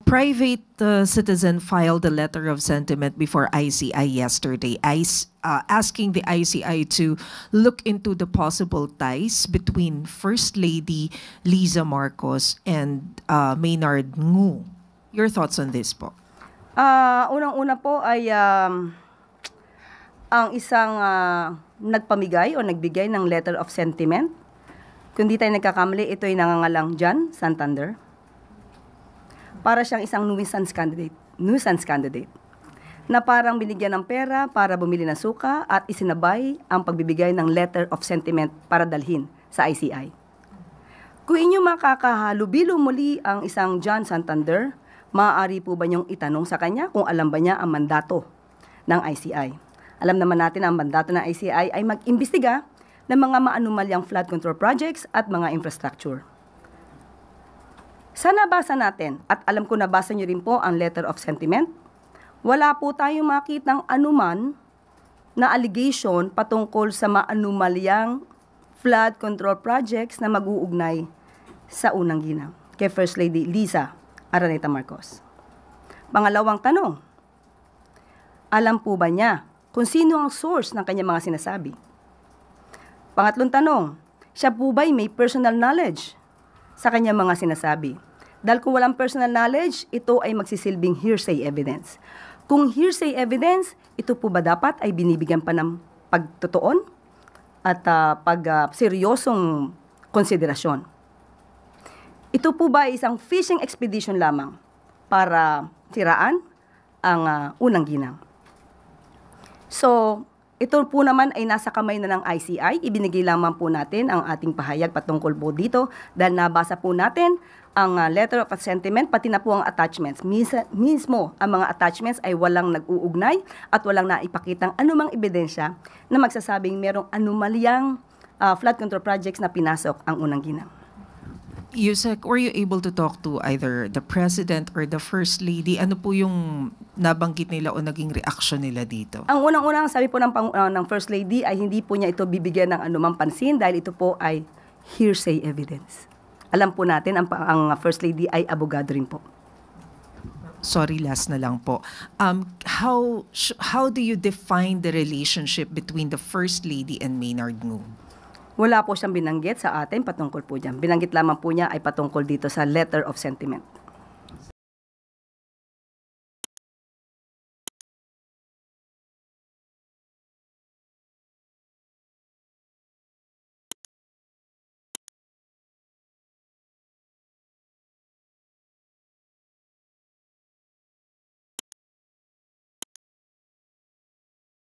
private citizen filed a letter of sentiment before ICI yesterday, asking the ICI to look into the possible ties between First Lady Liza Marcos and Maynard Ngu. Your thoughts on this po? Unang-una po ay ang isang nagpamigay o nagbigay ng letter of sentiment. Kung di tayo nagkakamali, ito ay nangangalang John Santander. Para siyang isang nuisance candidate na parang binigyan ng pera para bumili ng suka at isinabay ang pagbibigay ng letter of sentiment para dalhin sa ICI. Kung inyo makakahalubilo muli ang isang John Santander, maaari po ba niyong itanong sa kanya kung alam ba niya ang mandato ng ICI? Alam naman natin ang mandato ng ICI ay mag-imbestiga ng mga maanumalyang flood control projects at mga infrastructure. Sa nabasa natin, at alam ko nabasa niyo rin po ang letter of sentiment, wala po tayong makitang anuman na allegation patungkol sa maanumalyang flood control projects na mag-uugnay sa unang ginang kay First Lady Liza Araneta Marcos. Pangalawang tanong, alam po ba niya kung sino ang source ng kanyang mga sinasabi? Pangatlong tanong, siya po ba'y may personal knowledge sa kanyang mga sinasabi? Dahil kung walang personal knowledge, ito ay magsisilbing hearsay evidence. Kung hearsay evidence, ito po ba dapat ay binibigyan pa ng pagtutuon at seryosong konsiderasyon? Ito po ba ay isang fishing expedition lamang para siraan ang unang ginang? So, ito po naman ay nasa kamay na ng ICI. Ibinigay lamang po natin ang ating pahayag patungkol po dito dahil nabasa po natin ang letter of sentiment, pati na po ang attachments. Mismo, ang mga attachments ay walang nag-uugnay at walang naipakitang anumang ebidensya na magsasabing merong anomalyang flood control projects na pinasok ang unang ginang. Yusek, were you able to talk to either the President or the First Lady? Ano po yung nabanggit nila o naging reaction nila dito? Ang unang-unang sabi po ng First Lady ay hindi po niya ito bibigyan ng anumang pansin dahil ito po ay hearsay evidence. Alam po natin, ang First Lady ay abogado rin po. Sorry, last na lang po. How do you define the relationship between the First Lady and Maynard Ngu? Wala po siyang binanggit sa atin patungkol po dyan. Binanggit lamang po niya ay patungkol dito sa letter of sentiment.